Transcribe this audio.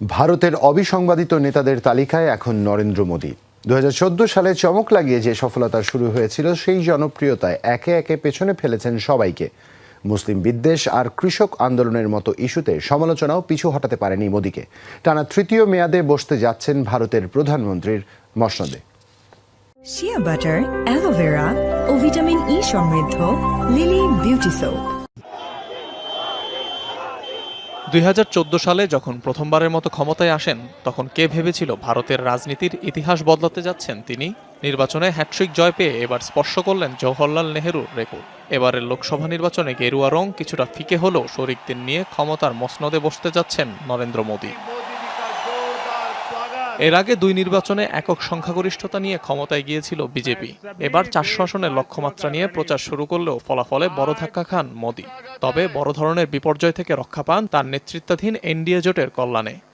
ভারতের অবিসংবাদিত নেতাদের তালিকায় এখন নরেন্দ্র মোদী। 2014 সালে চমক লাগিয়ে যে সফলতা শুরু হয়েছিল সেই জনপ্রিয়তায় একে একে পেছনে ফেলেছেন সবাইকে। মুসলিম বিদ্বেষ আর কৃষক আন্দোলনের মতো ইস্যুতে সমালোচনাও পিছু হটাতে পারেনি মোদীকে। টানা তৃতীয় মেয়াদে বসতে যাচ্ছেন ভারতের প্রধানমন্ত্রীর মসনদে। শিয়া বাটার, অ্যালোভেরা ও ভিটামিন ই সমৃদ্ধ লিলি বিউটি সোপ। 2014 সালে যখন প্রথমবারের মতো ক্ষমতায় আসেন, তখন কে ভেবেছিল ভারতের রাজনীতির ইতিহাস বদলাতে যাচ্ছেন তিনি। নির্বাচনে হ্যাট্রিক জয় পেয়ে এবার স্পর্শ করলেন জওহরলাল নেহরুর রেকর্ড। এবারের লোকসভা নির্বাচনে গেরুয়া রং কিছুটা ফিকে হলেও শরিকদের নিয়ে ক্ষমতার মসনদে বসতে যাচ্ছেন নরেন্দ্র মোদী। এর আগে দুই নির্বাচনে একক সংখ্যাগরিষ্ঠতা নিয়ে ক্ষমতায় গিয়েছিল বিজেপি। এবার 400 আসনের লক্ষ্যমাত্রা নিয়ে প্রচার শুরু করলেও ফলাফলে বড় ধাক্কা খান মোদী। তবে বড় ধরনের বিপর্যয় থেকে রক্ষা পান তার নেতৃত্বাধীন এনডিএ জোটের কল্যাণে।